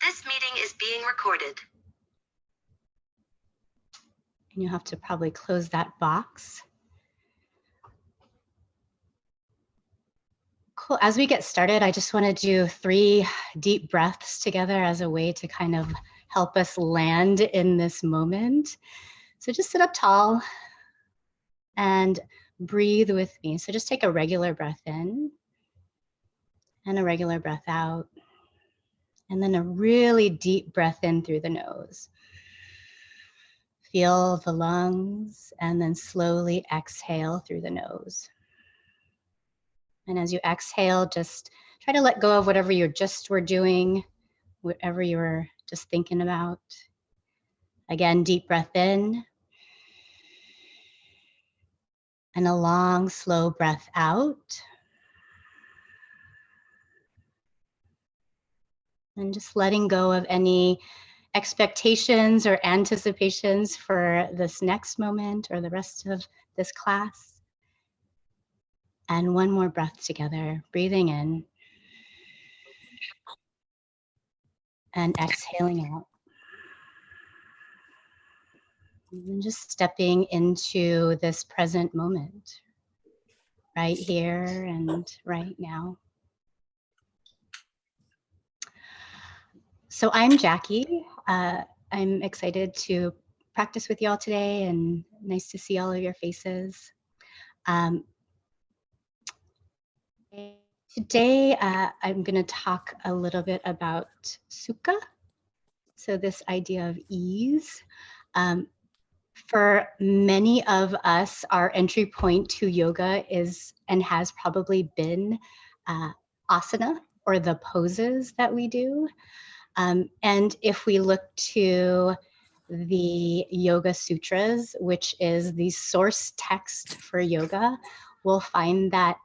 This meeting is being recorded. And you'll have to probably close that box. Cool. As we get started, I just want to do 3 deep breaths together as a way to kind of help us land in this moment. So just sit up tall and breathe with me. So just take a regular breath in and a regular breath out. And then a really deep breath in through the nose. Feel the lungs and then slowly exhale through the nose. And as you exhale, just try to let go of whatever you just were doing, whatever you were just thinking about. Again, deep breath in. And a long, slow breath out. And just letting go of any expectations or anticipations for this next moment or the rest of this class. And one more breath together, breathing in and exhaling out. And just stepping into this present moment, right here and right now. So I'm Jackie. I'm excited to practice with y'all today and nice to see all of your faces. Today, I'm going to talk a little bit about sukha. So this idea of ease. For many of us, our entry point to yoga is and has probably been asana, or the poses that we do. And if we look to the Yoga Sutras, which is the source text for yoga, we'll find that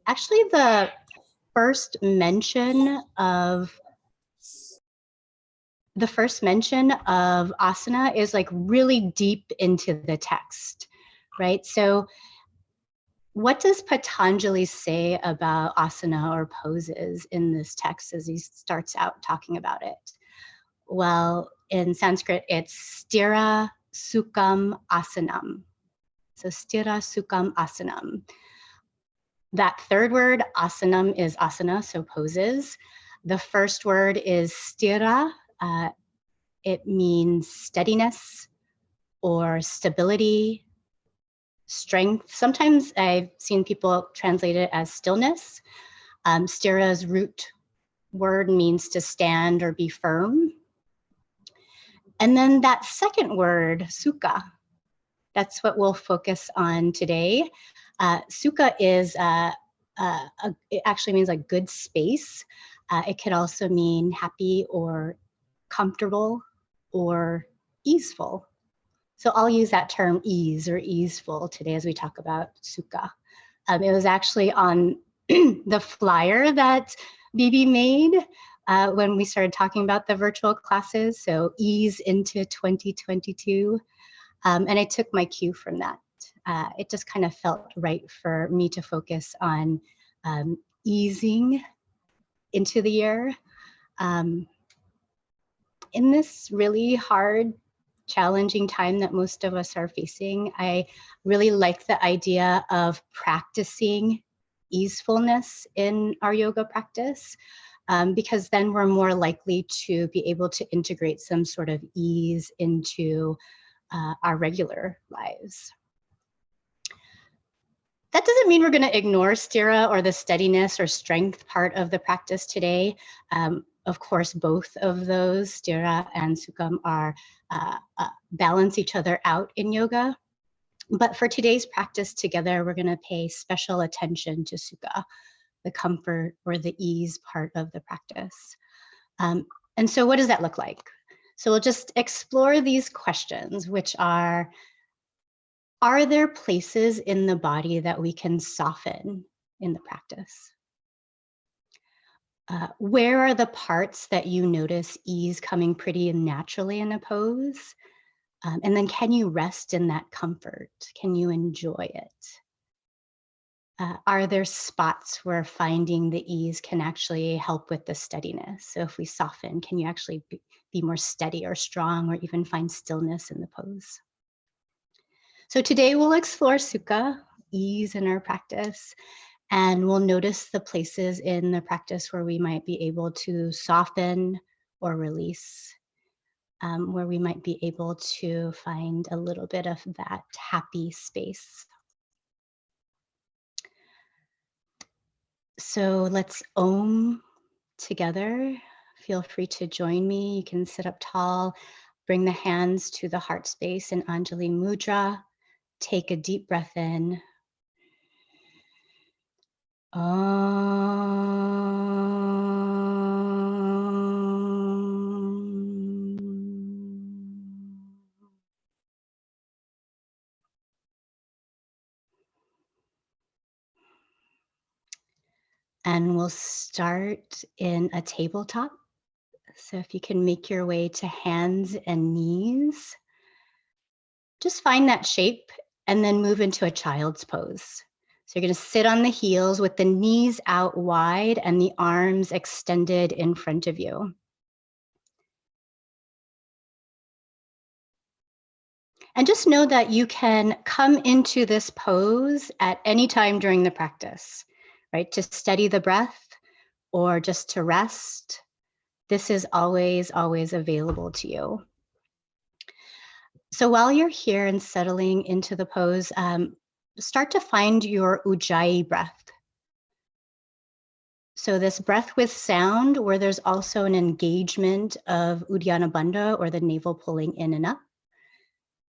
actually the first mention of asana is like really deep into the text, right? So what does Patanjali say about asana or poses in this text as he starts out talking about it? Well, in Sanskrit, it's sthira sukham asanam. So sthira sukham asanam. That third word, asanam, is asana, so poses. The first word is sthira. It means steadiness or stability, strength. Sometimes I've seen people translate it as stillness. Sthira's root word means to stand or be firm. And then that second word, sukha, that's what we'll focus on today. Sukha is, it actually means like good space. It could also mean happy or comfortable or easeful. So I'll use that term ease or easeful today as we talk about sukha. It was actually on the flyer that Bibi made when we started talking about the virtual classes, so ease into 2022. And I took my cue from that. It just kind of felt right for me to focus on easing into the year. In this really hard, challenging time that most of us are facing, I really like the idea of practicing easefulness in our yoga practice, because then we're more likely to be able to integrate some sort of ease into our regular lives. That doesn't mean we're going to ignore sthira or the steadiness or strength part of the practice today. Of course, both of those, sthira and sukham, are balance each other out in yoga. But for today's practice together, we're going to pay special attention to sukha, the comfort or the ease part of the practice. And so what does that look like? So we'll just explore these questions, which are there places in the body that we can soften in the practice? Where are the parts that you notice ease coming pretty naturally in a pose? And then can you rest in that comfort? Can you enjoy it? are there spots where finding the ease can actually help with the steadiness? So if we soften, can you actually be more steady or strong, or even find stillness in the pose? So today we'll explore sukha, ease in our practice, and we'll notice the places in the practice where we might be able to soften or release, where we might be able to find a little bit of that happy space. So let's Om together. Feel free to join me. You can sit up tall, bring the hands to the heart space in Anjali Mudra. Take a deep breath in. And we'll start in a tabletop. So if you can make your way to hands and knees, just find that shape and then move into a child's pose. So you're going to sit on the heels with the knees out wide and the arms extended in front of you. And just know that you can come into this pose at any time during the practice, right? To steady the breath or just to rest. This is always, always available to you. So while you're here and settling into the pose, start to find your Ujjayi breath. So this breath with sound, where there's also an engagement of Uddiyana Bandha, or the navel pulling in and up.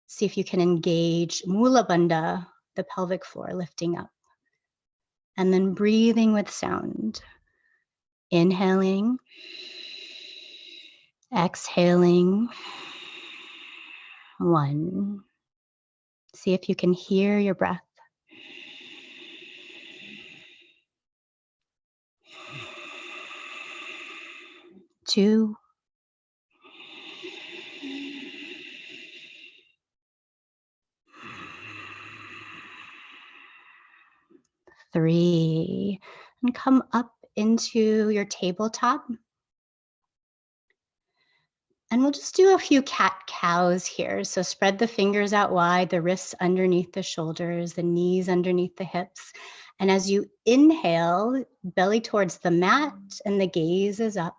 See if you can engage Mula Bandha, the pelvic floor lifting up. And then breathing with sound. Inhaling, exhaling. 1. See if you can hear your breath. 2. 3. And come up into your tabletop. And we'll just do a few cat-cows here. So spread the fingers out wide, the wrists underneath the shoulders, the knees underneath the hips. And as you inhale, belly towards the mat and the gaze is up.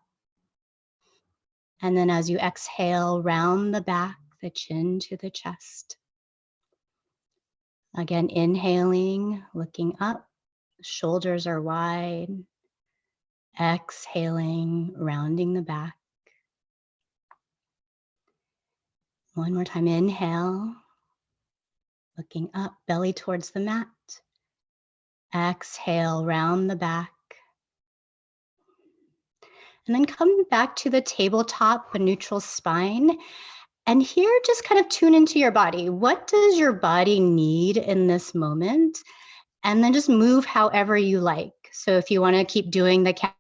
And then as you exhale, round the back, the chin to the chest. Again, inhaling, looking up, shoulders are wide. Exhaling, rounding the back. One more time, inhale, looking up, belly towards the mat. Exhale, round the back. And then come back to the tabletop, a neutral spine. And here, just kind of tune into your body. What does your body need in this moment? And then just move however you like. So if you want to keep doing the cat,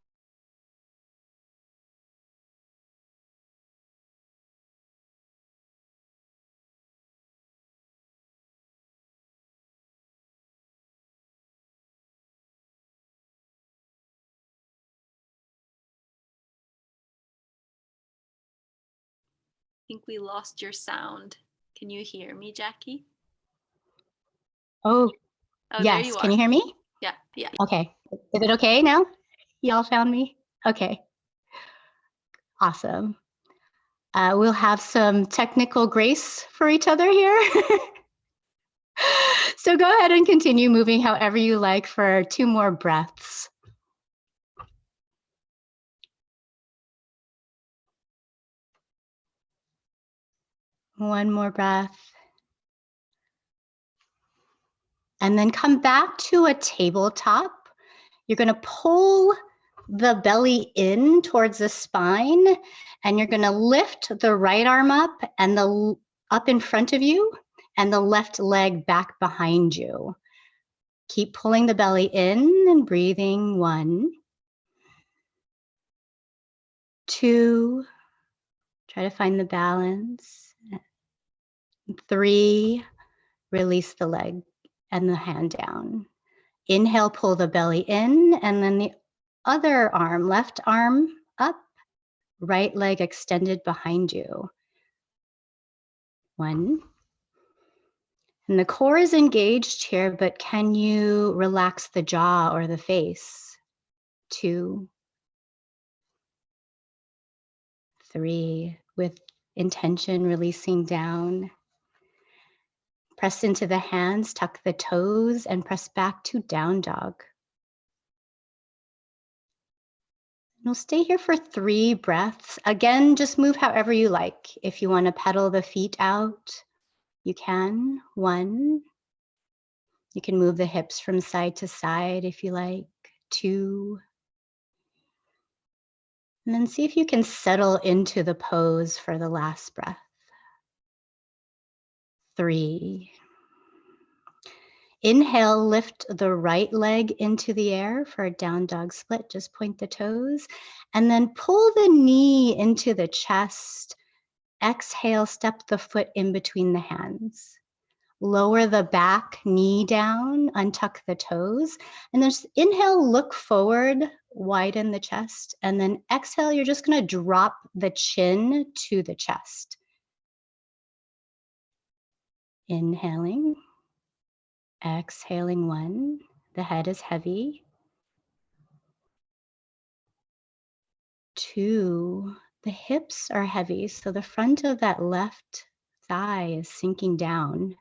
I think we lost your sound. Can you hear me, Jacquie? oh There yes, you are. can you hear me? Yeah. Okay, is it okay now? Y'all found me? Okay, awesome. We'll have some technical grace for each other here. So go ahead and continue moving however you like for 2 more breaths. One more breath. And then come back to a tabletop. You're going to pull the belly in towards the spine, and you're going to lift the right arm up and up in front of you, and the left leg back behind you. Keep pulling the belly in and breathing. 1, 2, try to find the balance. 3, release the leg and the hand down. Inhale, pull the belly in, and then the other arm, left arm up, right leg extended behind you. 1. And the core is engaged here, but can you relax the jaw or the face? 2, 3, with intention, releasing down. Press into the hands, tuck the toes, and press back to down dog. We'll stay here for 3 breaths. Again, just move however you like. If you want to pedal the feet out, you can. 1. You can move the hips from side to side if you like. 2. And then see if you can settle into the pose for the last breath. 3. Inhale, lift the right leg into the air for a down dog split. Just point the toes. And then pull the knee into the chest. Exhale, step the foot in between the hands. Lower the back knee down, untuck the toes. And then just inhale, look forward, widen the chest. And then exhale, you're just going to drop the chin to the chest. Inhaling. Exhaling 1. The head is heavy. 2. The hips are heavy, so the front of that left thigh is sinking down.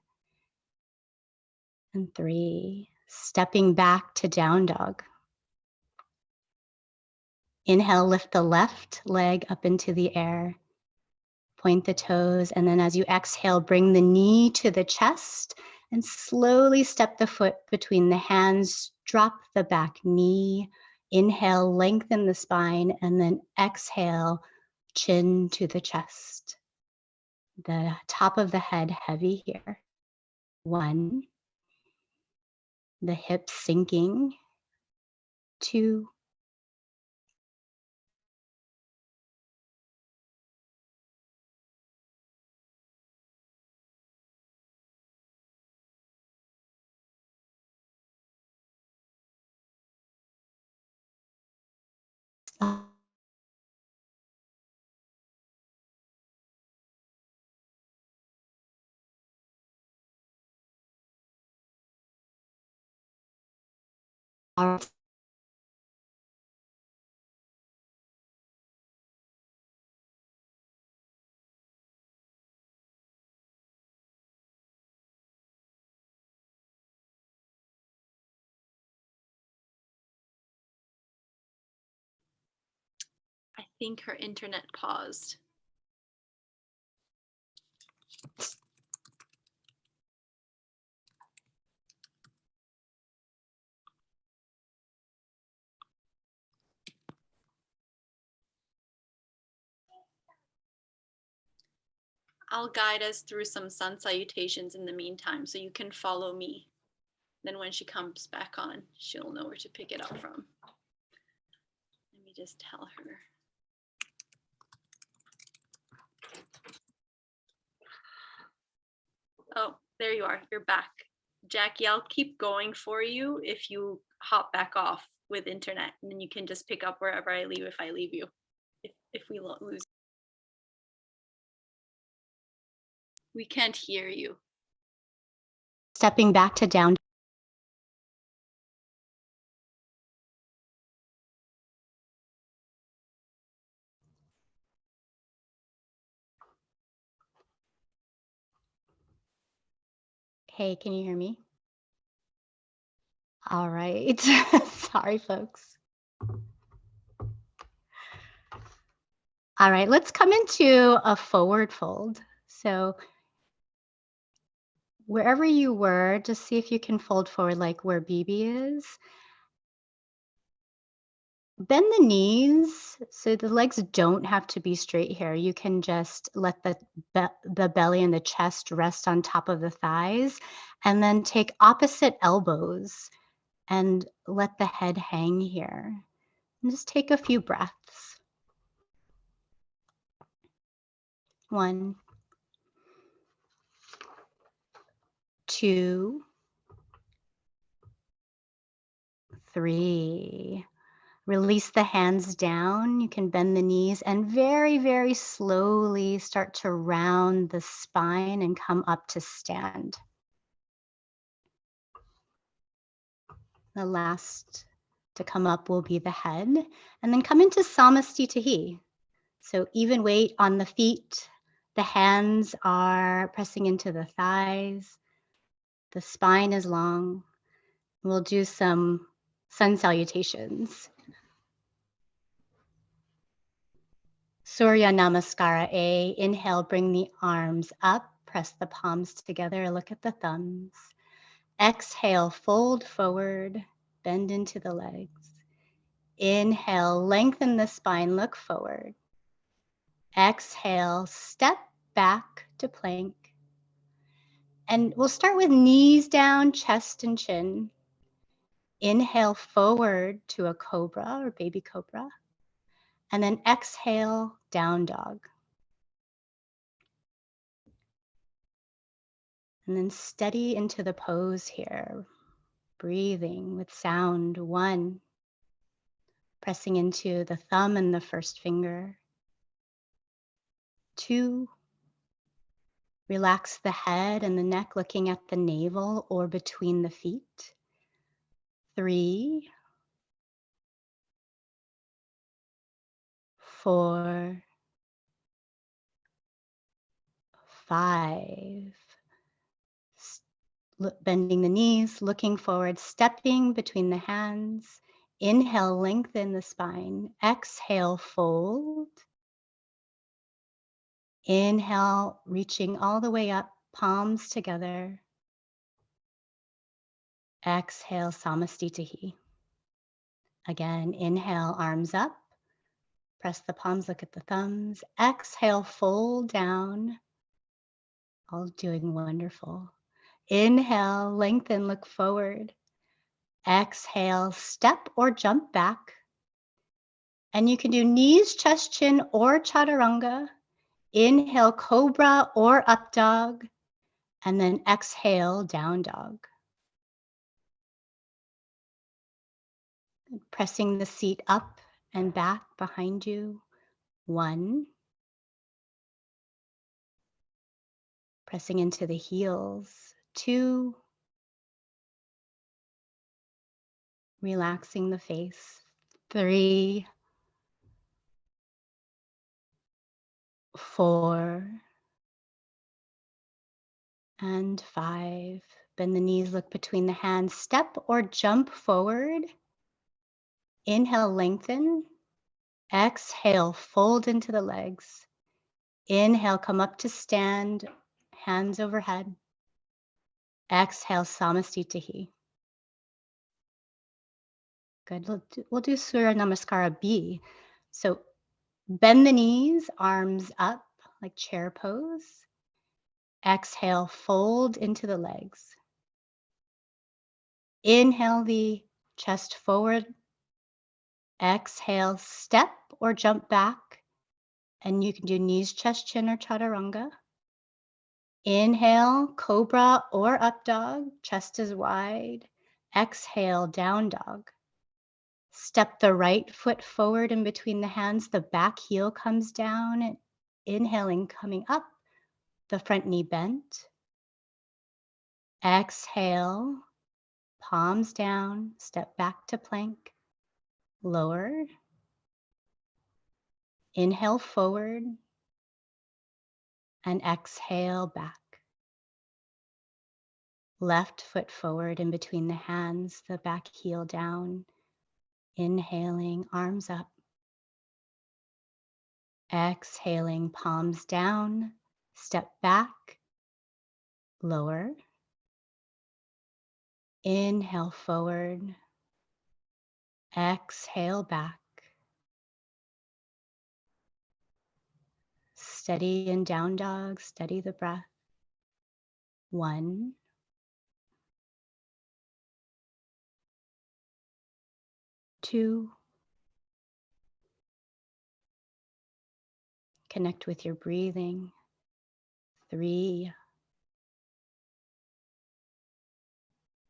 And 3. Stepping back to down dog. Inhale, lift the left leg up into the air. Point the toes, and then as you exhale, bring the knee to the chest and slowly step the foot between the hands. Drop the back knee. Inhale, lengthen the spine, and then exhale, chin to the chest. The top of the head heavy here. 1. The hips sinking. 2. I think her internet paused. I'll guide us through some sun salutations in the meantime, so you can follow me. Then when she comes back on, she'll know where to pick it up from. Let me just tell her. Oh, there you are. You're back. Jacquie, I'll keep going for you if you hop back off with internet, and then you can just pick up wherever I leave if I leave you. If we lose. We can't hear you. Stepping back to down. Hey, can you hear me? All right. Sorry, folks. All right, let's come into a forward fold. So wherever you were, just see if you can fold forward like where BB is. Bend the knees so the legs don't have to be straight here. You can just let the belly and the chest rest on top of the thighs, and then take opposite elbows and let the head hang here. And just take a few breaths. 1, 2, 3. Release the hands down. You can bend the knees and very, very slowly start to round the spine and come up to stand. The last to come up will be the head, and then come into Samastitihi. So even weight on the feet. The hands are pressing into the thighs. The spine is long. We'll do some sun salutations. Surya Namaskara A. Inhale, bring the arms up, press the palms together, look at the thumbs. Exhale, fold forward, bend into the legs. Inhale, lengthen the spine, look forward. Exhale, step back to plank. And we'll start with knees down, chest and chin. Inhale forward to a cobra or baby cobra. And then exhale, down dog. And then steady into the pose here. Breathing with sound. 1. Pressing into the thumb and the first finger. 2. Relax the head and the neck, looking at the navel or between the feet. 3. 4. 5. Bending the knees, looking forward, stepping between the hands. Inhale, lengthen the spine. Exhale, fold. Inhale, reaching all the way up, palms together. Exhale, Samastitihi. Again, inhale, arms up. Press the palms, look at the thumbs. Exhale, fold down. All doing wonderful. Inhale, lengthen, look forward. Exhale, step or jump back. And you can do knees, chest, chin, or chaturanga. Inhale, cobra or up dog. And then exhale, down dog. Pressing the seat up and back behind you. 1. Pressing into the heels. 2. Relaxing the face. 3. 4. And 5. Bend the knees, look between the hands. Step or jump forward. Inhale, lengthen. Exhale, fold into the legs. Inhale, come up to stand, hands overhead. Exhale, Samastitihi. Good. We'll do Surya Namaskara B. So bend the knees, arms up like chair pose. Exhale, fold into the legs. Inhale the chest forward. Exhale, step or jump back. And you can do knees, chest, chin, or chaturanga. Inhale, cobra or up dog, chest is wide. Exhale, down dog. Step the right foot forward in between the hands, the back heel comes down, and inhaling, coming up, the front knee bent. Exhale, palms down, step back to plank, lower. Inhale forward, and exhale back. Left foot forward in between the hands, the back heel down. Inhaling, arms up. Exhaling, palms down, step back, lower. Inhale forward. Exhale back. Steady in down dog, steady the breath. 1. 2. Connect with your breathing. 3.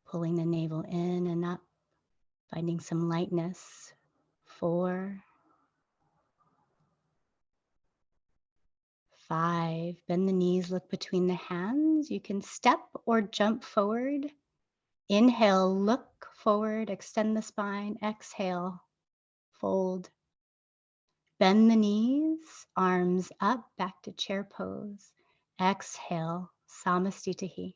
Pulling the navel in and up. Finding some lightness. 4, 5, bend the knees, look between the hands. You can step or jump forward. Inhale, look forward, extend the spine. Exhale, fold. Bend the knees, arms up, back to chair pose. Exhale, Samastitihi.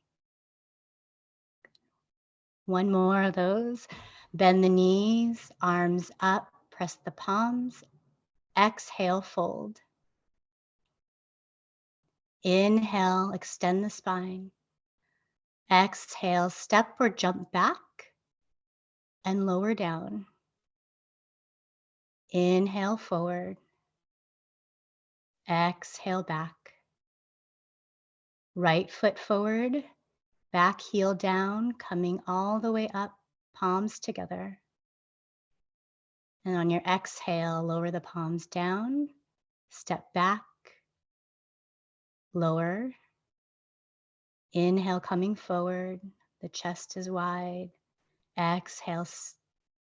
One more of those. Bend the knees, arms up, press the palms. Exhale, fold. Inhale, extend the spine. Exhale, step or jump back and lower down. Inhale, forward. Exhale, back. Right foot forward, back heel down, coming all the way up, palms together. And on your exhale, lower the palms down, step back, lower. Inhale, coming forward, the chest is wide. Exhale,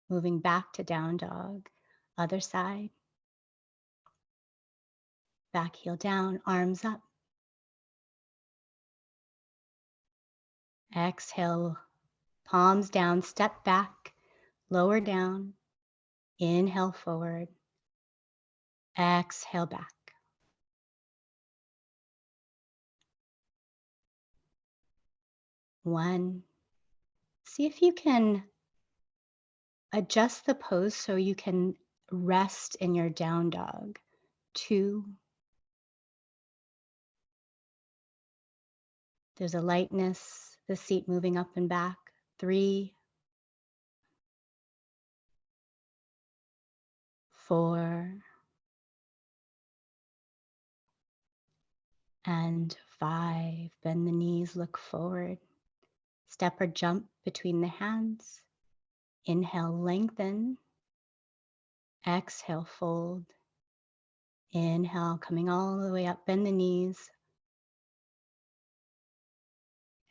moving back to down dog. Other side. Back heel down, arms up. Exhale, palms down, step back, lower down. Inhale, forward. Exhale, back. One. See if you can adjust the pose so you can rest in your down dog. 2. There's a lightness, the seat moving up and back. 3. 4. And 5. Bend the knees, look forward. Step or jump between the hands. Inhale, lengthen. Exhale, fold. Inhale, coming all the way up, bend the knees.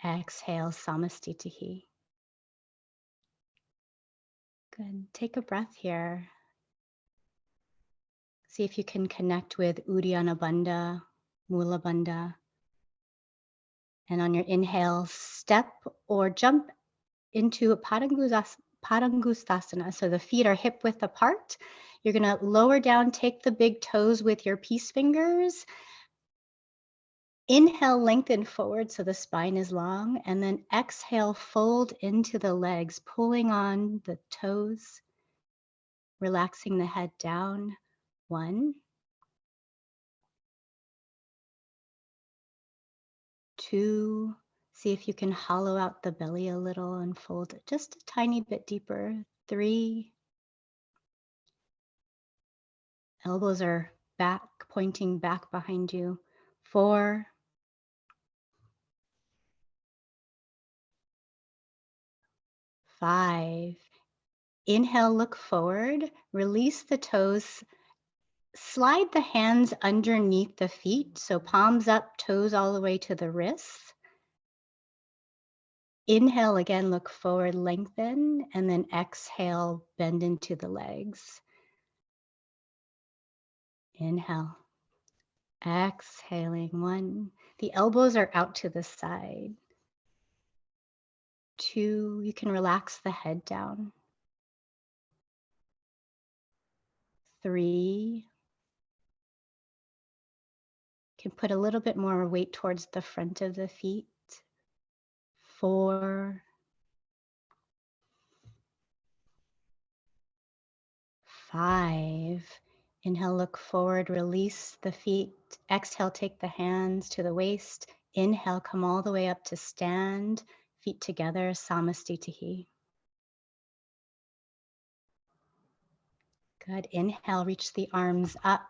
Exhale, Samastitihi. Good. Take a breath here. See if you can connect with Uddiyana Bandha, Mula Bandha. And on your inhale, step or jump into Padangusthasana. So the feet are hip width apart. You're going to lower down, take the big toes with your peace fingers. Inhale, lengthen forward so the spine is long. And then exhale, fold into the legs, pulling on the toes, relaxing the head down. 1, 2, see if you can hollow out the belly a little and fold it just a tiny bit deeper. 3, elbows are back, pointing back behind you. 4, 5, inhale, look forward, release the toes, slide the hands underneath the feet, so palms up, toes all the way to the wrists. Inhale, again, look forward, lengthen, and then exhale, bend into the legs. Inhale. Exhaling. 1. The elbows are out to the side. 2. You can relax the head down. 3. You can put a little bit more weight towards the front of the feet. 4. 5. Inhale, look forward, release the feet. Exhale, take the hands to the waist. Inhale, come all the way up to stand, feet together, Samastitihi. Good. Inhale, reach the arms up,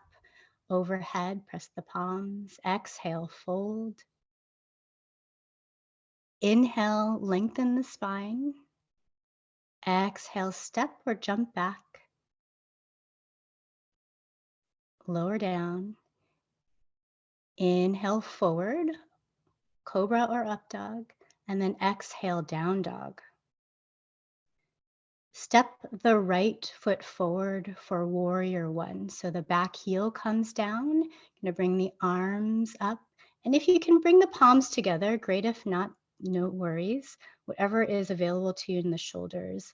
overhead, press the palms. Exhale, fold. Inhale, lengthen the spine. Exhale, step or jump back. Lower down. Inhale, forward, cobra or up dog, and then exhale, down dog. Step the right foot forward for warrior one. So the back heel comes down. You're gonna bring the arms up. And if you can bring the palms together, great. If not, no worries. Whatever is available to you in the shoulders.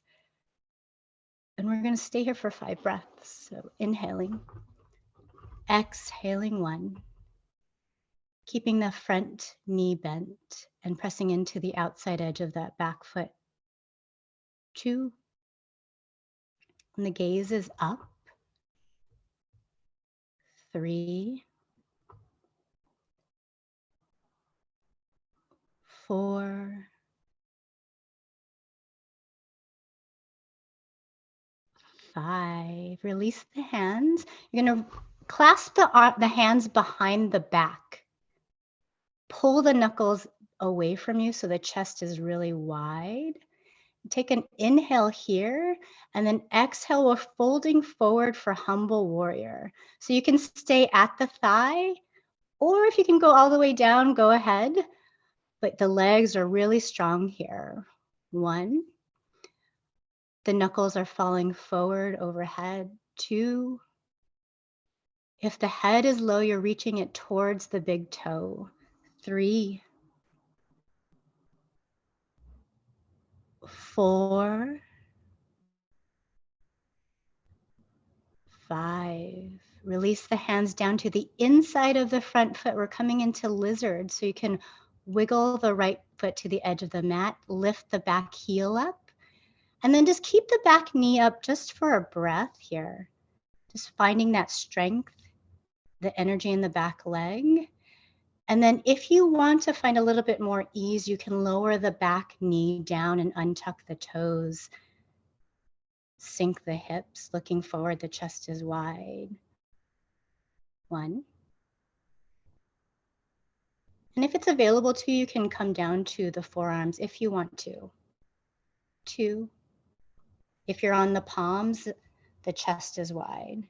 And we're gonna stay here for 5 breaths. So inhaling, exhaling 1, keeping the front knee bent and pressing into the outside edge of that back foot. 2, and the gaze is up. 3, 4, 5. Release the hands. You're going to clasp the hands behind the back. Pull the knuckles away from you so the chest is really wide. Take an inhale here, and then exhale. We're folding forward for humble warrior. So you can stay at the thigh, or if you can go all the way down, go ahead. But the legs are really strong here. 1. The knuckles are falling forward overhead. 2. If the head is low, you're reaching it towards the big toe. 3, 4, 5. Release the hands down to the inside of the front foot. We're coming into lizard, so you can wiggle the right foot to the edge of the mat, lift the back heel up, and then just keep the back knee up just for a breath here. Just finding that strength, the energy in the back leg. And then if you want to find a little bit more ease, you can lower the back knee down and untuck the toes. Sink the hips, looking forward, the chest is wide. 1. And if it's available to you, you can come down to the forearms if you want to. 2. If you're on the palms, the chest is wide.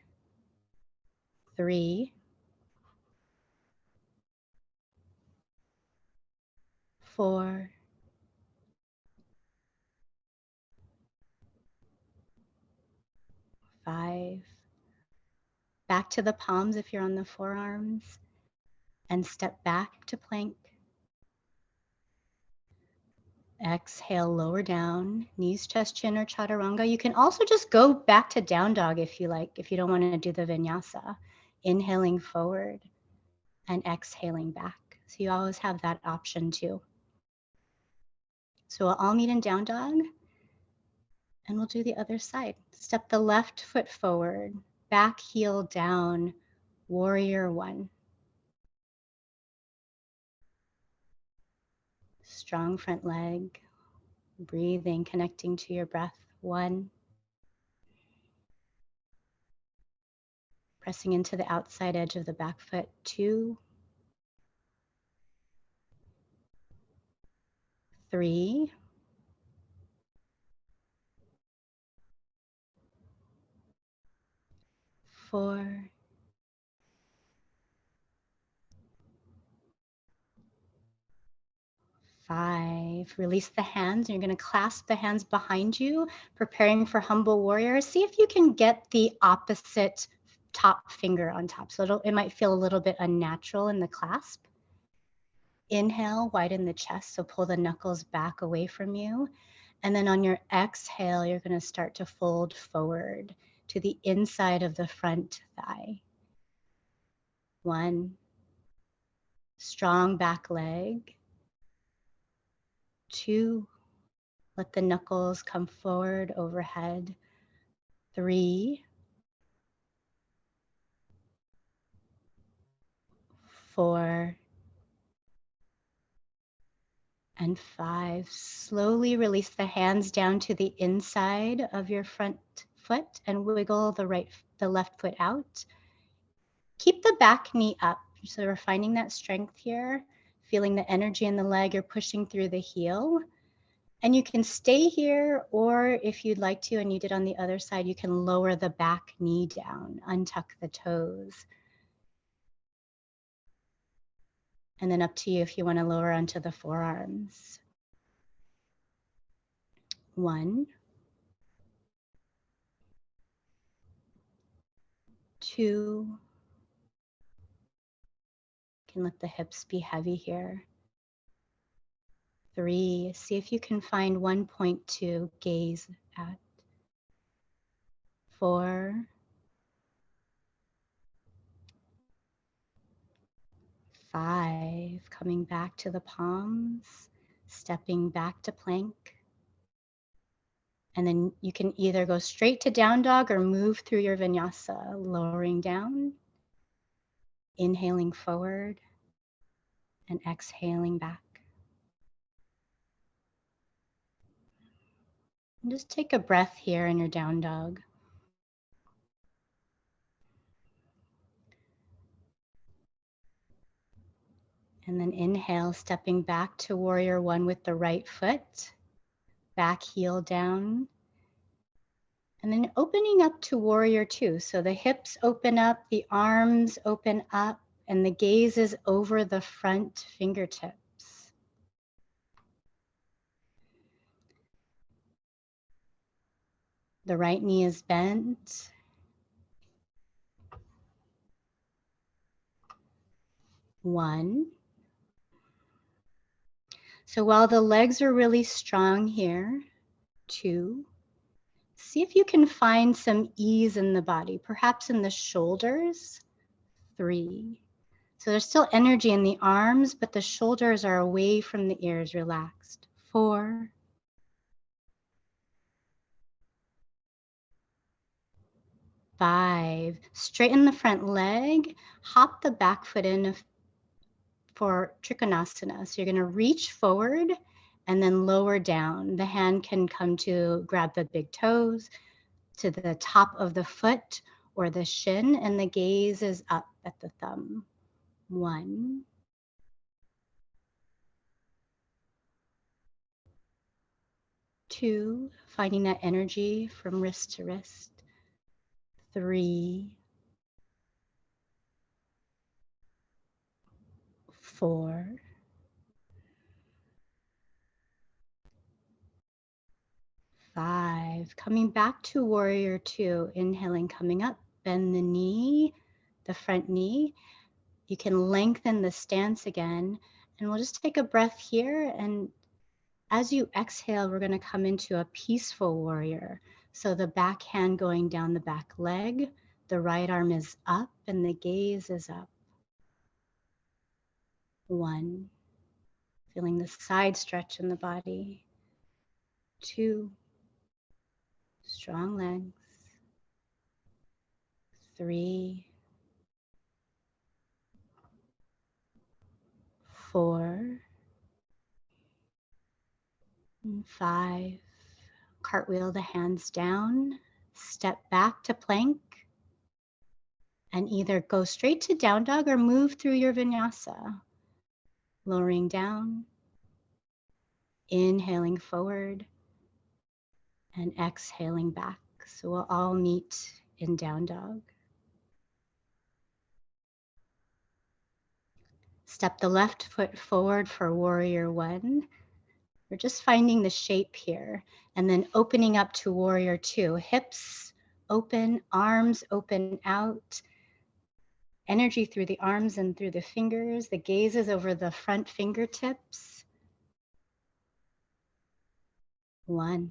3, 4, 5. Back to the palms if you're on the forearms, and step back to plank. Exhale, lower down, knees, chest, chin, or chaturanga. You can also just go back to down dog if you like, if you don't want to do the vinyasa. Inhaling forward and exhaling back. So you always have that option too. So we'll all meet in down dog, and we'll do the other side. Step the left foot forward, back heel down, warrior 1. Strong front leg, breathing, connecting to your breath. 1. Pressing into the outside edge of the back foot. 2, 3, 4, 5. Release the hands. You're going to clasp the hands behind you, preparing for humble warrior. See if you can get the opposite top finger on top. So it might feel a little bit unnatural in the clasp. Inhale, widen the chest. So pull the knuckles back away from you. And then on your exhale, you're going to start to fold forward to the inside of the front thigh. 1. Strong back leg. 2. Let the knuckles come forward overhead. 3, 4, and 5. Slowly release the hands down to the inside of your front foot and wiggle the left foot out. Keep the back knee up. So we're finding that strength here, feeling the energy in the leg. You're pushing through the heel. And you can stay here, or if you'd like to, and you did on the other side, you can lower the back knee down, untuck the toes. And then up to you if you want to lower onto the forearms. 1, 2. You can let the hips be heavy here. 3. See if you can find one point to gaze at. 4. 5. Coming back to the palms, stepping back to plank. And then you can either go straight to down dog or move through your vinyasa, lowering down, inhaling forward, and exhaling back. And just take a breath here in your down dog. And then inhale, stepping back to warrior one with the right foot, back heel down. And then opening up to warrior two. So the hips open up, the arms open up, and the gaze is over the front fingertips. The right knee is bent. One. So while the legs are really strong here, 2. See if you can find some ease in the body, perhaps in the shoulders, 3. So there's still energy in the arms, but the shoulders are away from the ears, relaxed, 4. 5. Straighten the front leg, hop the back foot in for Trikonasana. So you're going to reach forward and then lower down. The hand can come to grab the big toes, to the top of the foot or the shin, and the gaze is up at the thumb. 1. 2, finding that energy from wrist to wrist. 3. 4. 5. Coming back to warrior two, inhaling, coming up, bend the knee, the front knee. You can lengthen the stance again, and we'll just take a breath here. And as you exhale, we're going to come into a peaceful warrior. So the back hand going down the back leg, the right arm is up, and the gaze is up. 1. Feeling the side stretch in the body. 2. Strong legs. 3. 4. And 5. Cartwheel the hands down, step back to plank, and either go straight to down dog or move through your vinyasa. Lowering down, inhaling forward, and exhaling back. So we'll all meet in down dog. Step the left foot forward for warrior one. We're just finding the shape here, and then opening up to warrior two. Hips open, arms open out. Energy through the arms and through the fingers. The gaze is over the front fingertips. 1.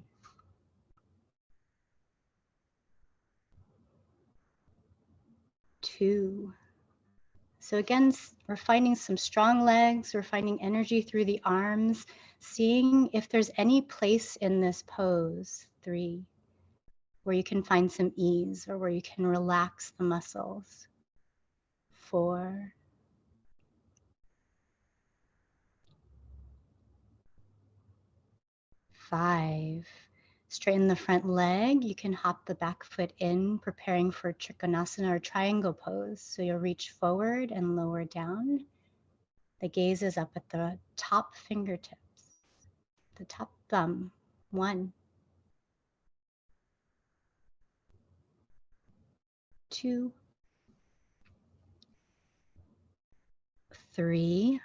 2. So again, we're finding some strong legs. We're finding energy through the arms, seeing if there's any place in this pose, 3, where you can find some ease or where you can relax the muscles. 4. 5. Straighten the front leg. You can hop the back foot in, preparing for Trikonasana or triangle pose. So you'll reach forward and lower down. The gaze is up at the top fingertips, the top thumb. 1. 2. 3.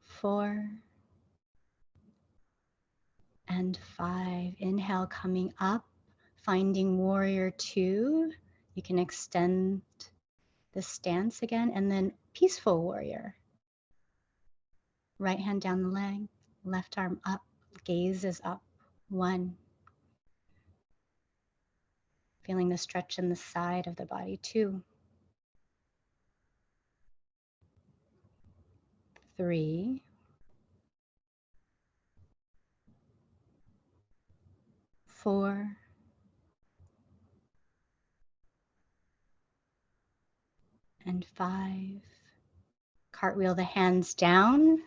4. And 5. Inhale, coming up, Finding warrior two, you can extend the stance again, and then peaceful warrior. Right hand down the leg, left arm up, gaze is up. 1. Feeling the stretch in the side of the body. 2. 3. 4. And 5. Cartwheel the hands down.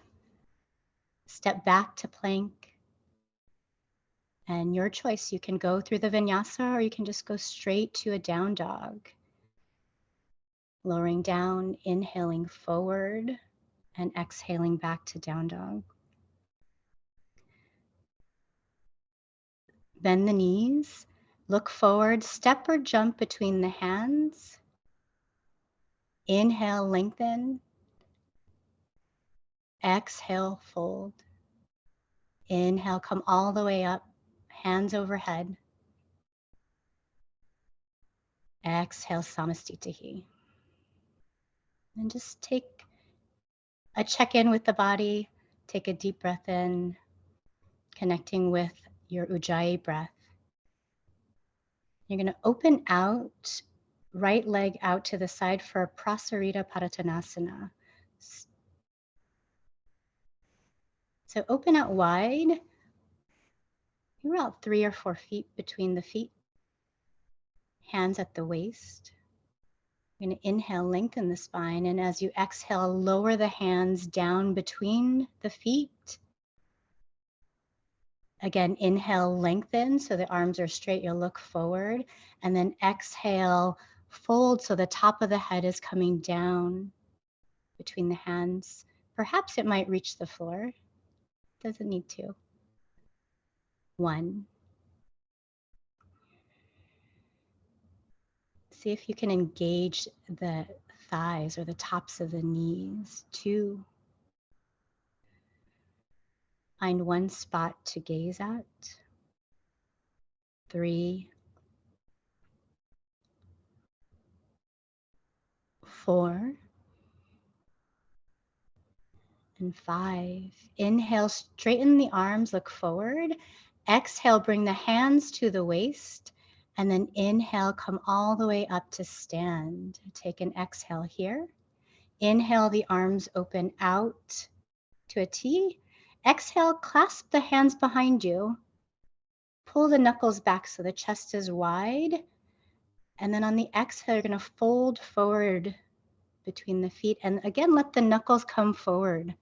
Step back to plank. And your choice, you can go through the vinyasa or you can just go straight to a down dog. Lowering down, inhaling forward, and exhaling back to down dog. Bend the knees, look forward, step or jump between the hands. Inhale, lengthen. Exhale, fold. Inhale, come all the way up, hands overhead. Exhale, Samastitihi. And just take a check-in with the body. Take a deep breath in, connecting with your Ujjayi breath. You're going to open out, right leg out to the side for a Prosarita Paratanasana. So open out wide. You're about 3 or 4 feet between the feet. Hands at the waist. You're going to inhale, lengthen the spine, and as you exhale, lower the hands down between the feet. Again, inhale, lengthen so the arms are straight. You'll look forward, and then exhale, fold so the top of the head is coming down between the hands. Perhaps it might reach the floor. Doesn't need to. 1. See if you can engage the thighs or the tops of the knees. 2. Find one spot to gaze at. 3. 4. And 5. Inhale, straighten the arms, look forward. Exhale, bring the hands to the waist. And then inhale, come all the way up to stand. Take an exhale here. Inhale, the arms open out to a T. Exhale, clasp the hands behind you. Pull the knuckles back so the chest is wide. And then on the exhale, you're going to fold forward between the feet. And again, let the knuckles come forward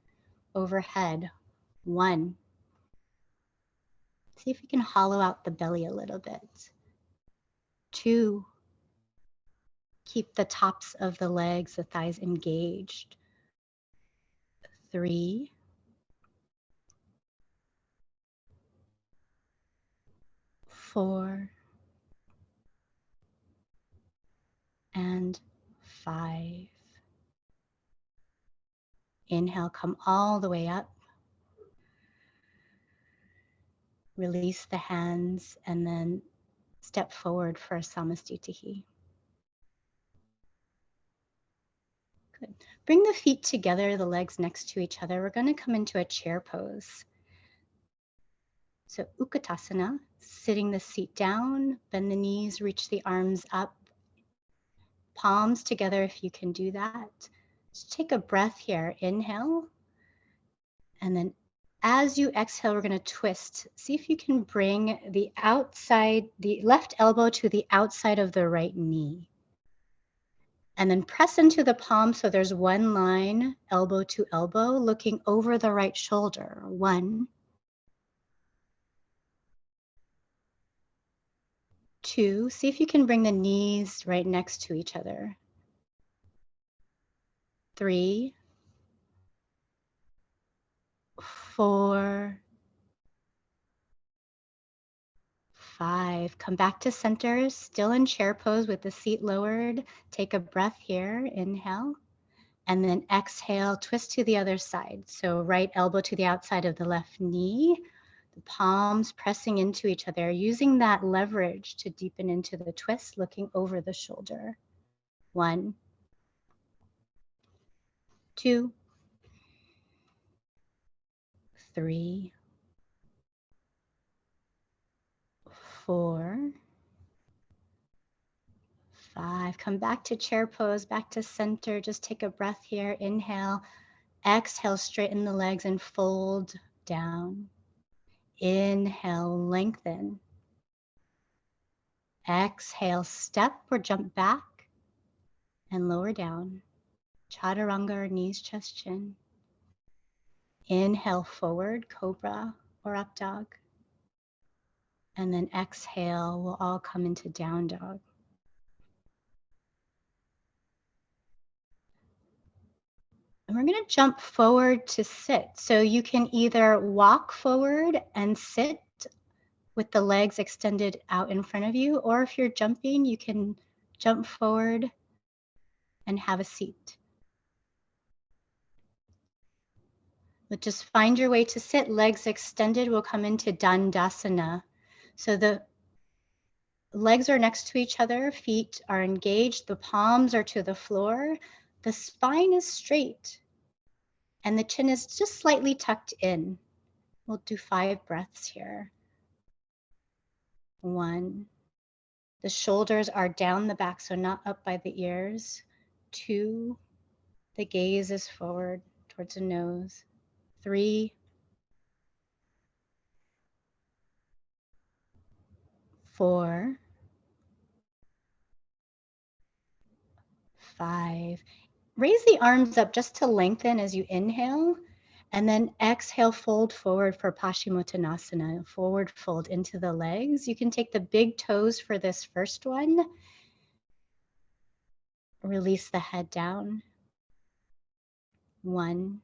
overhead. 1. See if you can hollow out the belly a little bit. 2. Keep the tops of the legs, the thighs engaged. 3. 4. And 5. Inhale, come all the way up. Release the hands and then step forward for a Samastitihi. Good. Bring the feet together, the legs next to each other. We're going to come into a chair pose. So Utkatasana, sitting the seat down, bend the knees, reach the arms up. Palms together if you can do that. Just take a breath here. Inhale. And then as you exhale, we're going to twist. See if you can bring the left elbow to the outside of the right knee. And then press into the palm so there's one line, elbow to elbow, looking over the right shoulder. 1. 2. See if you can bring the knees right next to each other. 3. 4. 5. Come back to center, still in chair pose with the seat lowered. Take a breath here, inhale. And then exhale, twist to the other side. So right elbow to the outside of the left knee, The palms pressing into each other, using that leverage to deepen into the twist, looking over the shoulder. 1, 2, 3, 4, 5. Come back to chair pose, back to center. Just take a breath here. Inhale. Exhale, straighten the legs and fold down. Inhale, lengthen. Exhale, step or jump back and lower down. Chaturanga or knees, chest, chin. Inhale, forward, cobra or up dog. And then exhale, we'll all come into down dog. And we're going to jump forward to sit. So you can either walk forward and sit with the legs extended out in front of you, or if you're jumping, you can jump forward and have a seat. But just find your way to sit. Legs extended, we'll come into Dandasana. So the legs are next to each other, feet are engaged, the palms are to the floor, the spine is straight, and the chin is just slightly tucked in. We'll do 5 breaths here. 1. The shoulders are down the back, so not up by the ears. 2. The gaze is forward towards the nose. 3. 4. 5. Raise the arms up just to lengthen as you inhale, and then exhale, fold forward for Paschimottanasana. Forward fold into the legs. You can take the big toes for this first one. Release the head down. 1.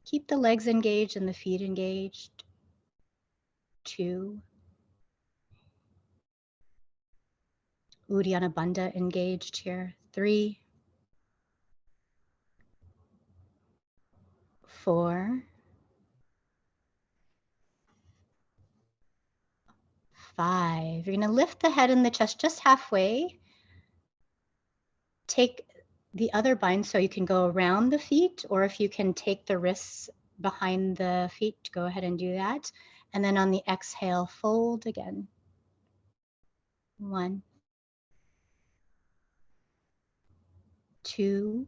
Keep the legs engaged and the feet engaged. 2. Uddiyana Bandha engaged here. 3. 4. 5. You're going to lift the head and the chest just halfway. Take the other bind so you can go around the feet, or if you can take the wrists behind the feet, go ahead and do that. And then on the exhale, fold again. 1, 2,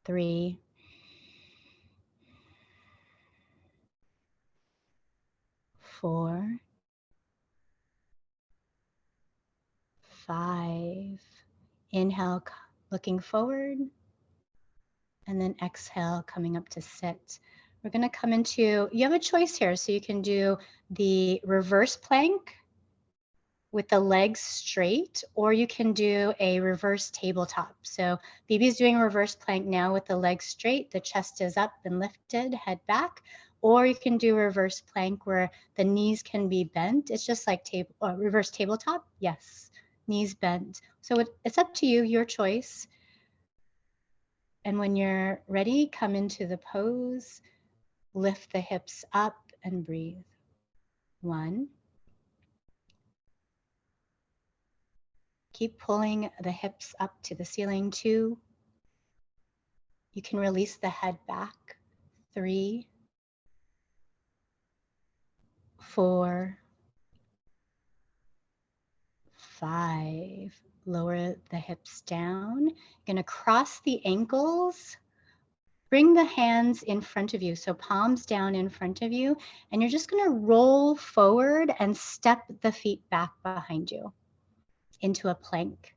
3, 4, 5. Inhale, looking forward. And then exhale, coming up to sit. We're going to come into, you have a choice here. So you can do the reverse plank with the legs straight, or you can do a reverse tabletop. So Bibi's doing a reverse plank now with the legs straight, the chest is up and lifted, head back, or you can do a reverse plank where the knees can be bent. It's just like reverse tabletop. Yes, knees bent. So it's up to you, your choice. And when you're ready, come into the pose, lift the hips up and breathe. 1. Keep pulling the hips up to the ceiling. 2. You can release the head back. 3, 4, 5. Lower the hips down. You're going to cross the ankles. Bring the hands in front of you, so palms down in front of you, and you're just going to roll forward and step the feet back behind you into a plank.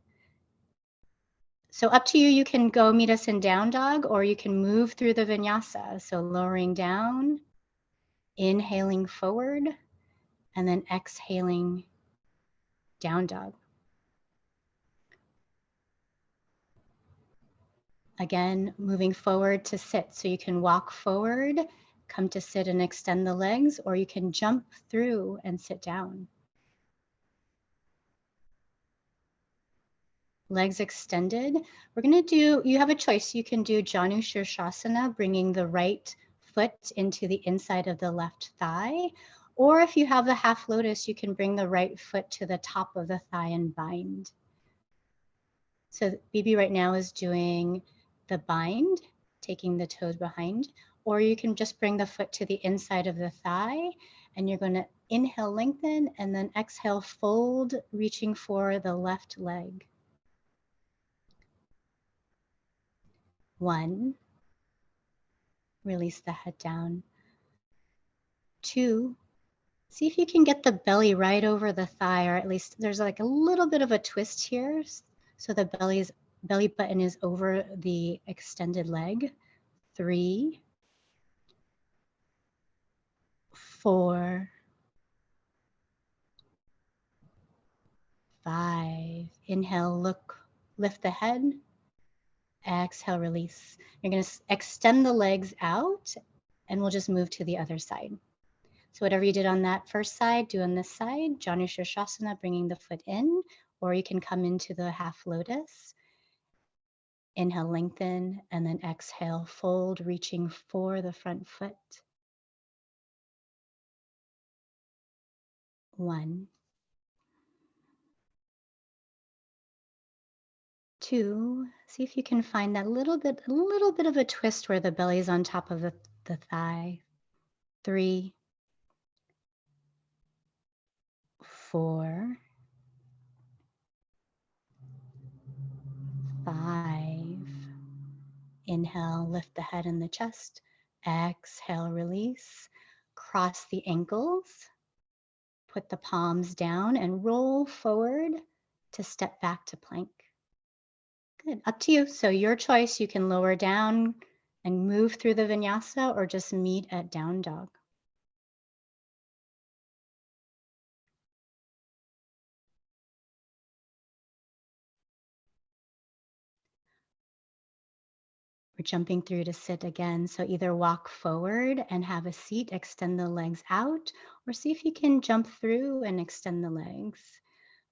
So up to you, you can go meet us in down dog, or you can move through the vinyasa. So lowering down, inhaling forward, and then exhaling down dog. Again, moving forward to sit. So you can walk forward, come to sit and extend the legs, or you can jump through and sit down. legs extended. We're going to do, you have a choice. You can do Janu Shirshasana, bringing the right foot into the inside of the left thigh. Or if you have the half lotus, you can bring the right foot to the top of the thigh and bind. So Bibi right now is doing the bind, taking the toes behind, or you can just bring the foot to the inside of the thigh, and you're going to inhale, lengthen, and then exhale, fold, reaching for the left leg. 1, release the head down. 2, see if you can get the belly right over the thigh, or at least there's like a little bit of a twist here. So the belly button is over the extended leg. 3, 4, 5. Inhale, lift the head. Exhale, release. You're going to extend the legs out, and we'll just move to the other side. So whatever you did on that first side, do on this side. Janu Shirshasana, bringing the foot in, or you can come into the half lotus. Inhale, lengthen, and then exhale, fold, reaching for the front foot. 1, 2, see if you can find that little bit of a twist where the belly is on top of the thigh. 3, 4, 5. Inhale, lift the head and the chest. Exhale, release. Cross the ankles. Put the palms down and roll forward to step back to plank. Good, up to you. So your choice, you can lower down and move through the vinyasa or just meet at down dog. We're jumping through to sit again. So either walk forward and have a seat, extend the legs out, or see if you can jump through and extend the legs.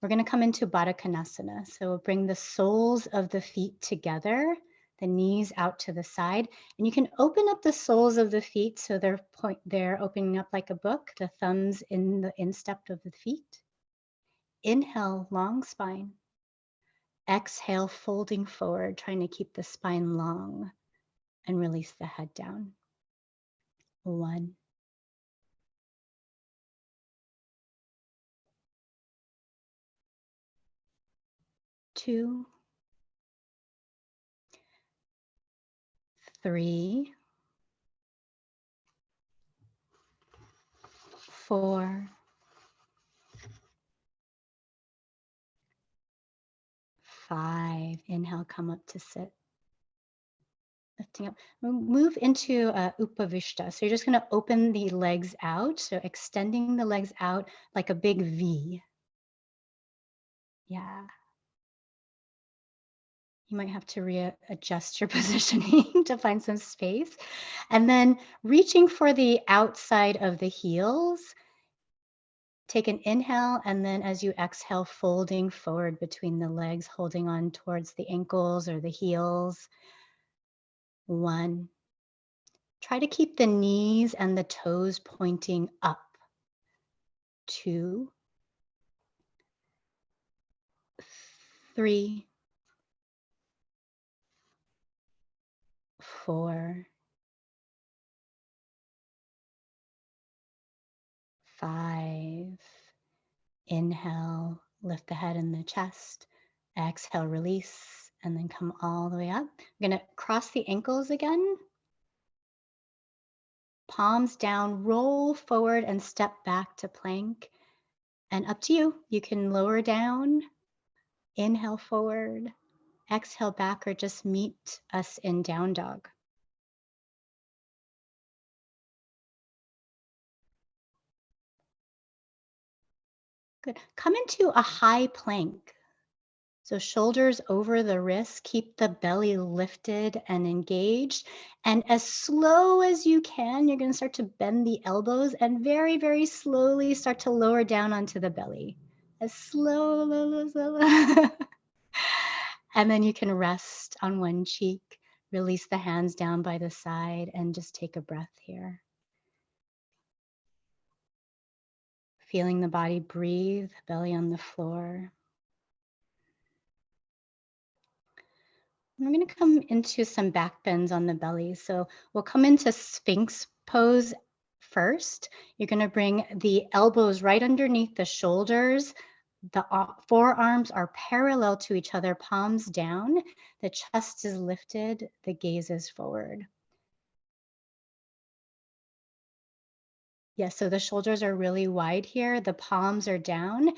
We're going to come into Baddha Konasana. So we'll bring the soles of the feet together, the knees out to the side, and you can open up the soles of the feet so they're opening up like a book, the thumbs in the instep of the feet. Inhale, long spine. Exhale, folding forward, trying to keep the spine long, and release the head down. 1, 2, 3, 4, 5. Inhale, come up to sit. Lifting up. We'll move into Upavishta. So you're just going to open the legs out. So extending the legs out like a big V. Yeah. You might have to readjust your positioning to find some space. And then reaching for the outside of the heels. Take an inhale, and then as you exhale, folding forward between the legs, holding on towards the ankles or the heels. 1. Try to keep the knees and the toes pointing up. 2, 3, 4, 5. Inhale, lift the head and the chest. Exhale, release, and then come all the way up. We're going to cross the ankles again. Palms down, roll forward and step back to plank. And up to you. You can lower down, inhale forward, exhale back, or just meet us in down dog. Good. Come into a high plank. So shoulders over the wrists, keep the belly lifted and engaged. And as slow as you can, you're going to start to bend the elbows and very, very slowly start to lower down onto the belly. As slow. And then you can rest on one cheek, release the hands down by the side, and just take a breath here. Feeling the body breathe, belly on the floor. We're going to come into some back bends on the belly. So we'll come into Sphinx Pose first. You're going to bring the elbows right underneath the shoulders. The forearms are parallel to each other, palms down. The chest is lifted, the gaze is forward. Yes, so the shoulders are really wide here. The palms are down.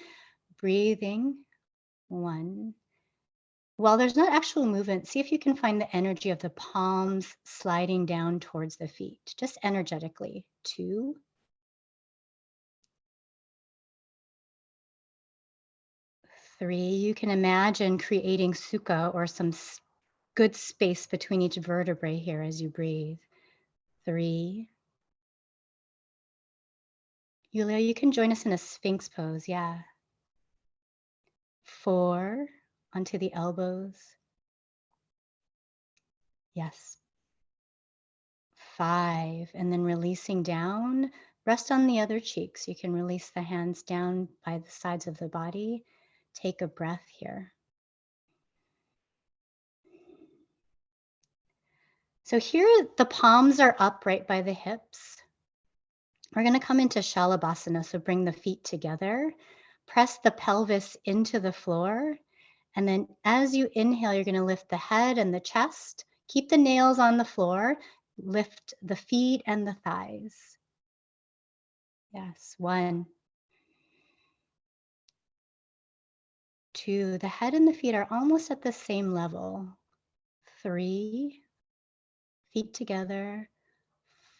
Breathing. 1. While there's not actual movement, see if you can find the energy of the palms sliding down towards the feet, just energetically. 2. 3. You can imagine creating sukha or some good space between each vertebrae here as you breathe. 3. Yulia, you can join us in a Sphinx pose, yeah. 4, onto the elbows. Yes. 5, and then releasing down, rest on the other cheek. So you can release the hands down by the sides of the body. Take a breath here. So here the palms are up right by the hips. We're going to come into Shalabhasana, so bring the feet together. Press the pelvis into the floor. And then as you inhale, you're going to lift the head and the chest. Keep the nails on the floor. Lift the feet and the thighs. Yes, 1. 2, the head and the feet are almost at the same level. 3, feet together.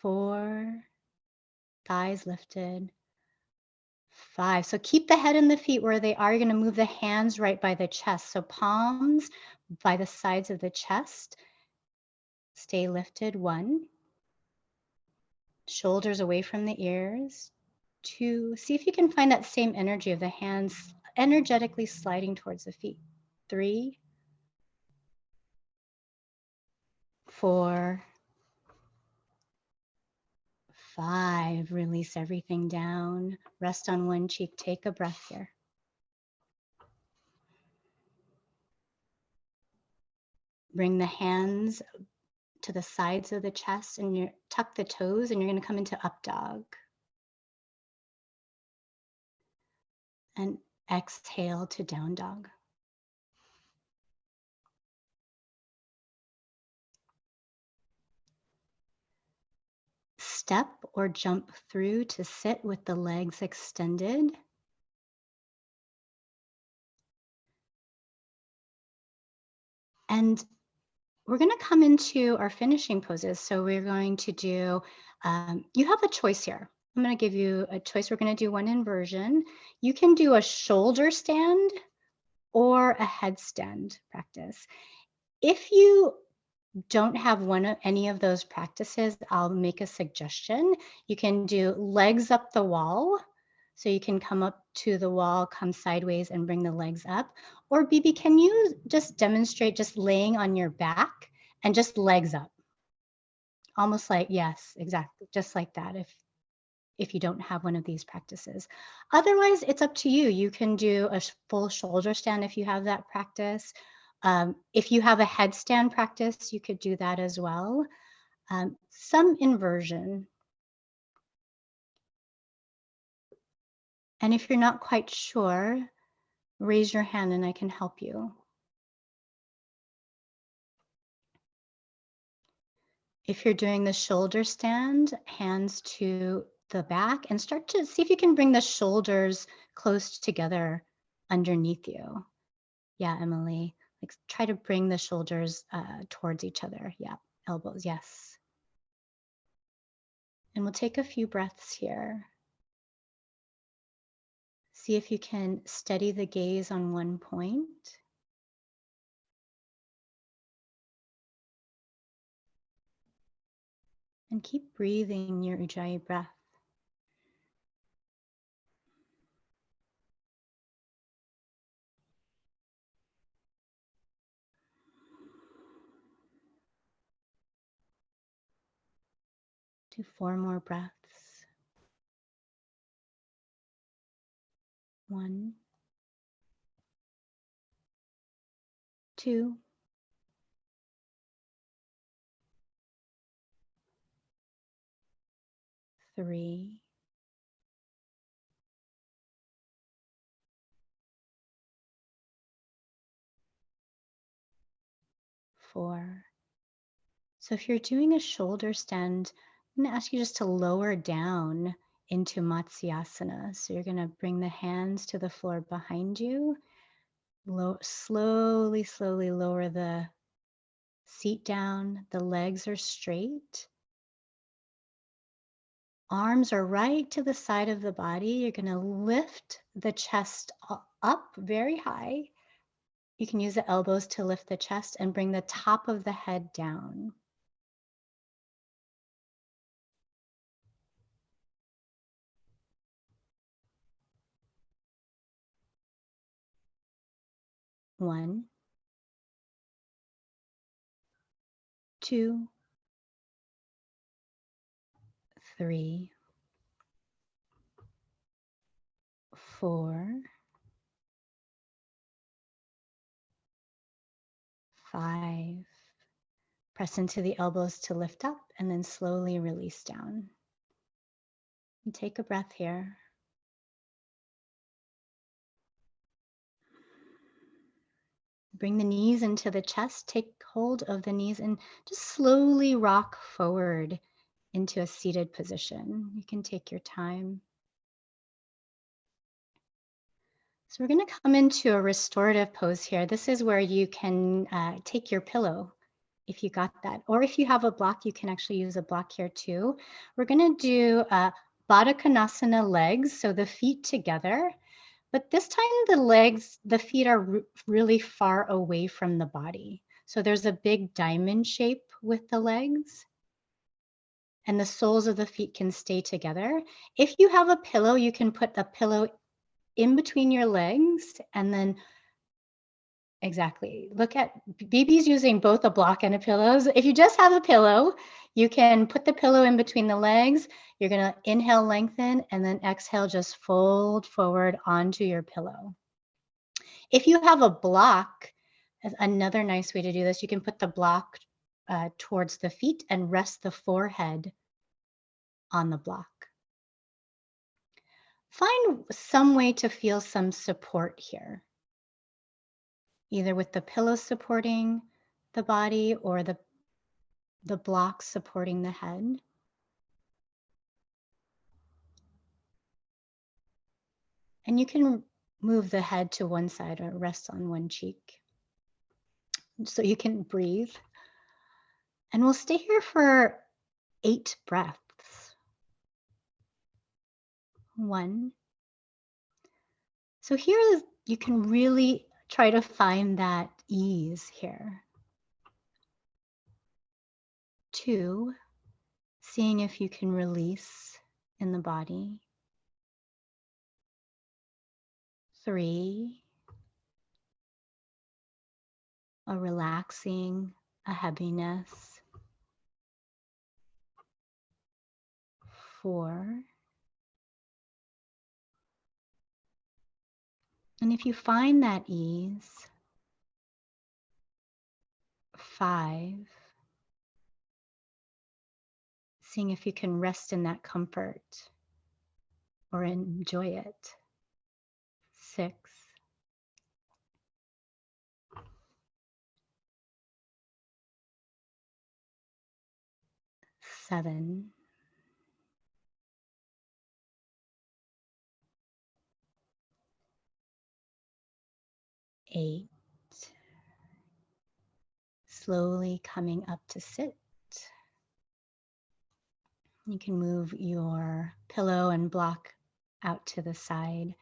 4, thighs lifted. 5, so keep the head and the feet where they are. You're going to move the hands right by the chest. So palms by the sides of the chest. Stay lifted. 1. Shoulders away from the ears. 2, see if you can find that same energy of the hands energetically sliding towards the feet. 3, 4, 5, release everything down. Rest on one cheek. Take a breath here. Bring the hands to the sides of the chest and you tuck the toes and you're going to come into up dog. And exhale to down dog. Step or jump through to sit with the legs extended. And we're going to come into our finishing poses. So we're going to do, you have a choice here. I'm going to give you a choice. We're going to do one inversion. You can do a shoulder stand or a headstand practice. If you don't have any of those practices, I'll make a suggestion. You can do legs up the wall. So you can come up to the wall, come sideways and bring the legs up. Or Bibi, can you just demonstrate just laying on your back and just legs up? Almost like, yes, exactly, just like that if you don't have one of these practices. Otherwise, it's up to you. You can do a full shoulder stand if you have that practice. If you have a headstand practice, you could do that as well. Some inversion. And if you're not quite sure, raise your hand and I can help you. If you're doing the shoulder stand, hands to the back and start to see if you can bring the shoulders close together underneath you. Yeah, Emily. Like try to bring the shoulders towards each other. Yeah, elbows, yes. And we'll take a few breaths here. See if you can steady the gaze on one point. And keep breathing your Ujjayi breath. Do 4 more breaths. 1, 2, 3, 4. So if you're doing a shoulder stand, I'm going to ask you just to lower down into Matsyasana. So you're going to bring the hands to the floor behind you. Slowly, slowly lower the seat down. The legs are straight. Arms are right to the side of the body. You're going to lift the chest up very high. You can use the elbows to lift the chest and bring the top of the head down. One, 2, 3, 4, 5. Press into the elbows to lift up and then slowly release down. And take a breath here. Bring the knees into the chest. Take hold of the knees and just slowly rock forward into a seated position. You can take your time. So we're going to come into a restorative pose here. This is where you can take your pillow if you got that. Or if you have a block, you can actually use a block here too. We're going to do Baddha Konasana legs, so the feet together. But this time the feet are really far away from the body. So there's a big diamond shape with the legs. And the soles of the feet can stay together. If you have a pillow, you can put a pillow in between your legs and then exactly. Look at BB's using both a block and a pillow. If you just have a pillow, you can put the pillow in between the legs. You're going to inhale, lengthen, and then exhale, just fold forward onto your pillow. If you have a block, another nice way to do this, you can put the block towards the feet and rest the forehead on the block. Find some way to feel some support here, either with the pillow supporting the body or the block supporting the head. And you can move the head to one side or rest on one cheek so you can breathe. And we'll stay here for 8 breaths. 1. So here you can really try to find that ease here. 2, seeing if you can release in the body. 3, a relaxing, a heaviness. 4, and if you find that ease, 5, seeing if you can rest in that comfort or enjoy it. 6, 7, 8, slowly coming up to sit. You can move your pillow and block out to the side.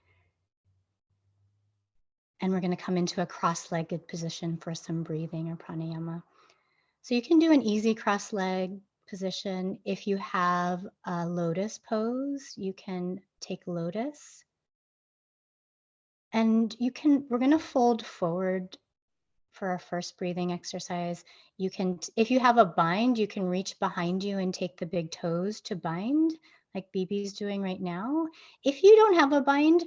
And we're going to come into a cross-legged position for some breathing or pranayama. So you can do an easy cross-leg position. If you have a lotus pose, you can take lotus. And we're going to fold forward for our first breathing exercise. You can, if you have a bind, you can reach behind you and take the big toes to bind, like BB's doing right now. If you don't have a bind,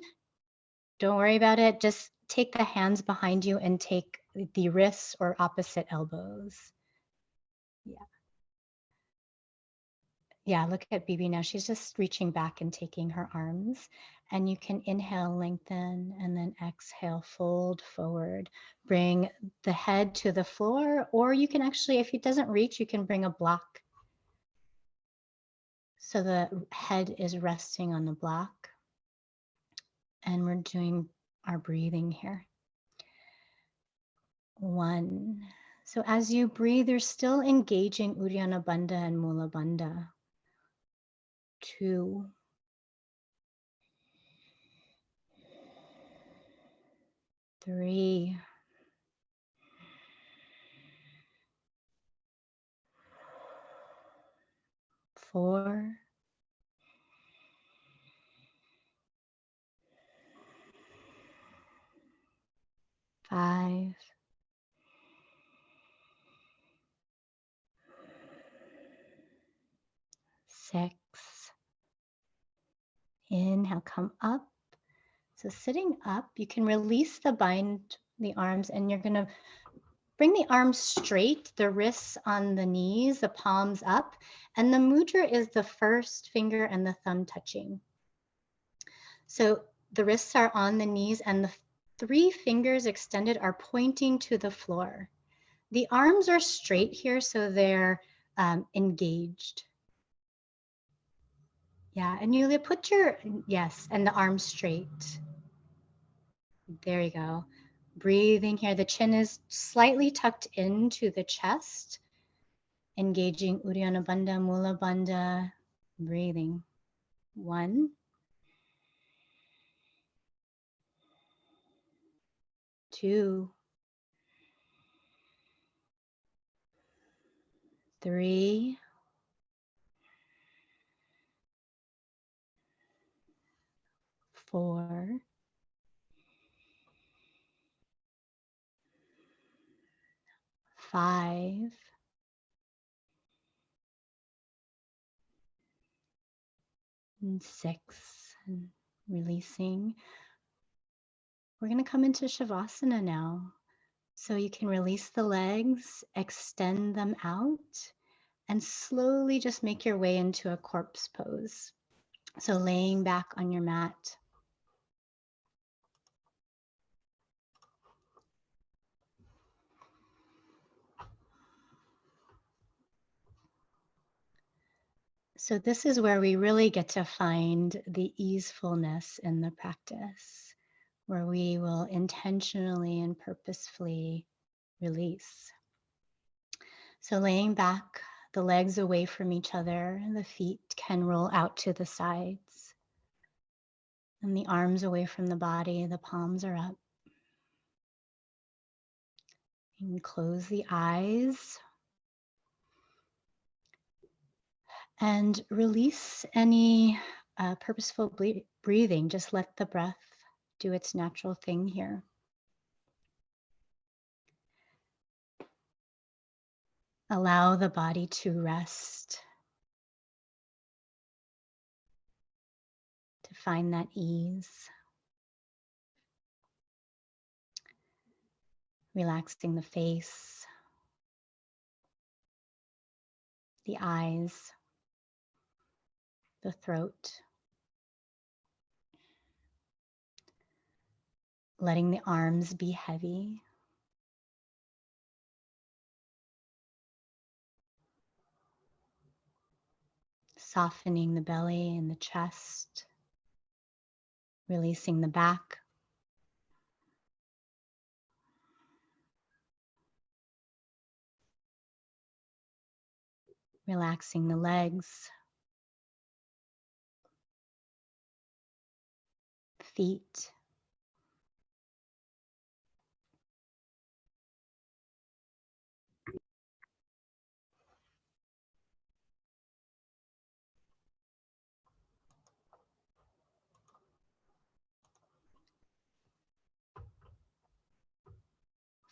don't worry about it. Just take the hands behind you and take the wrists or opposite elbows. Yeah. Yeah, look at BB now. She's just reaching back and taking her arms. And you can inhale, lengthen, and then exhale, fold forward. Bring the head to the floor, or you can actually, if it doesn't reach, you can bring a block. So the head is resting on the block. And we're doing our breathing here. 1. So as you breathe, you're still engaging Uddiyana Bandha and Mula Bandha. 2. 3. 4. 5. 6. Inhale, come up. So sitting up, you can release the bind, the arms, and you're going to bring the arms straight, the wrists on the knees, the palms up, and the mudra is the first finger and the thumb touching. So the wrists are on the knees and the 3 fingers extended are pointing to the floor. The arms are straight here, so they're engaged. Yeah, and Yulia, put your, yes, and the arms straight. There you go. Breathing here. The chin is slightly tucked into the chest. Engaging Uddiyana Bandha, Mula Bandha. Breathing. 1. 2. 3. 4. 5. And 6. And releasing. We're going to come into Shavasana now. So you can release the legs, extend them out, and slowly just make your way into a corpse pose. So laying back on your mat. So this is where we really get to find the easefulness in the practice, where we will intentionally and purposefully release. So laying back, the legs away from each other, the feet can roll out to the sides, and the arms away from the body, the palms are up. You can close the eyes and release any purposeful breathing. Just let the breath do its natural thing here. Allow the body to rest, to find that ease. Relaxing the face, the eyes, the throat. Letting the arms be heavy. Softening the belly and the chest. Releasing the back. Relaxing the legs, feet.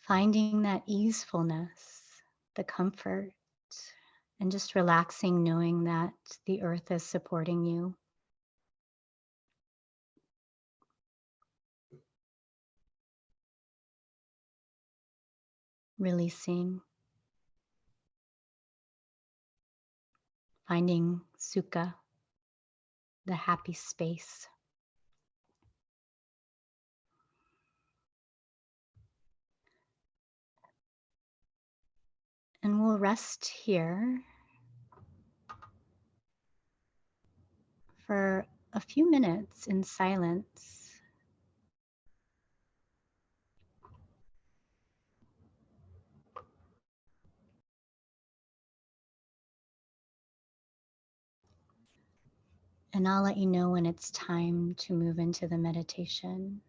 Finding that easefulness, the comfort, and just relaxing, knowing that the earth is supporting you. Releasing, finding sukha, the happy space. And we'll rest here for a few minutes in silence. And I'll let you know when it's time to move into the meditation.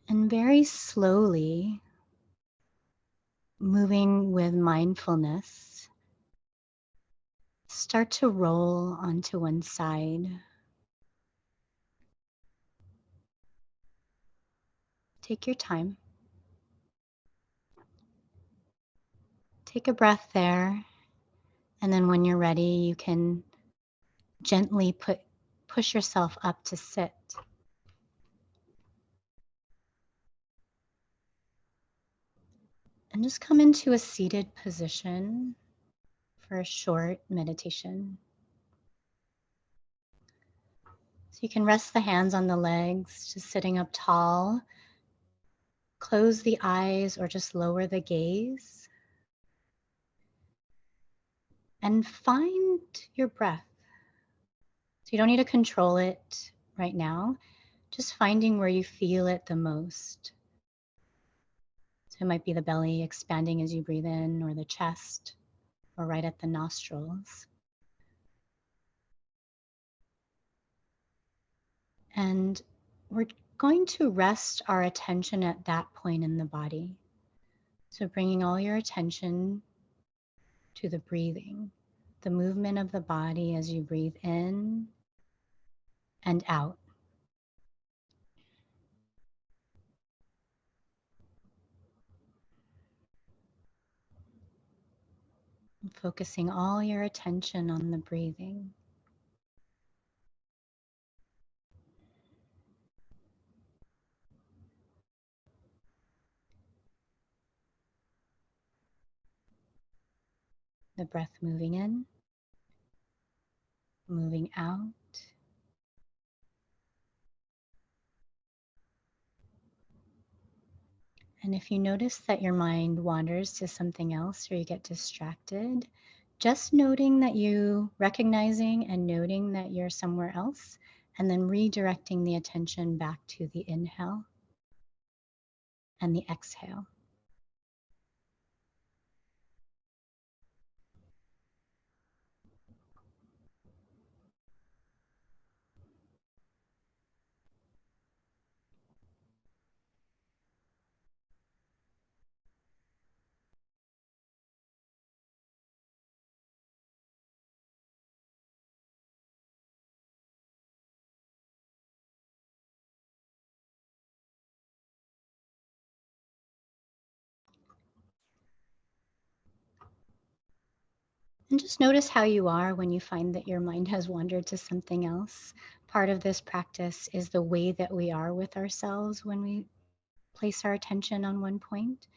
And very slowly, moving with mindfulness, start to roll onto one side. Take your time. Take a breath there. And then when you're ready, you can gently push yourself up to sit. And just come into a seated position for a short meditation. So you can rest the hands on the legs, just sitting up tall. Close the eyes or just lower the gaze. And find your breath. So you don't need to control it right now, just finding where you feel it the most. So it might be the belly expanding as you breathe in, or the chest, or right at the nostrils. And we're going to rest our attention at that point in the body. So bringing all your attention to the breathing, the movement of the body as you breathe in and out. Focusing all your attention on the breathing. The breath moving in, moving out. And if you notice that your mind wanders to something else or you get distracted, just noting that you, recognizing and noting that you're somewhere else, and then redirecting the attention back to the inhale and the exhale. And just notice how you are when you find that your mind has wandered to something else. Part of this practice is the way that we are with ourselves when we place our attention on one point.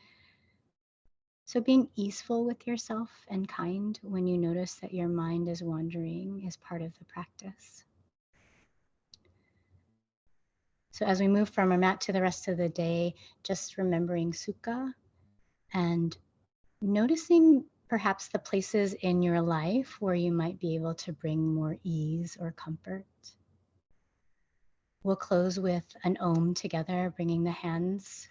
So being easeful with yourself and kind when you notice that your mind is wandering is part of the practice. So as we move from our mat to the rest of the day, just remembering sukha and noticing perhaps the places in your life where you might be able to bring more ease or comfort. We'll close with an Om together, bringing the hands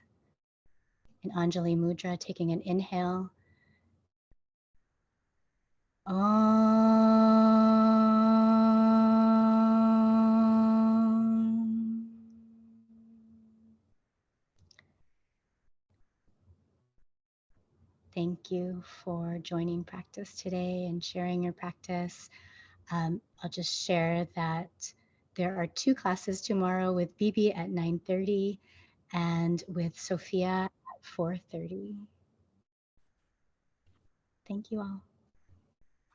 in Anjali Mudra, taking an inhale. Om. Thank you for joining practice today and sharing your practice. I'll just share that there are 2 classes tomorrow with Bibi at 9:30 and with Sophia at 4:30. Thank you all.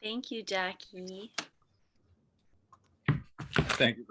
Thank you, Jackie. Thank you.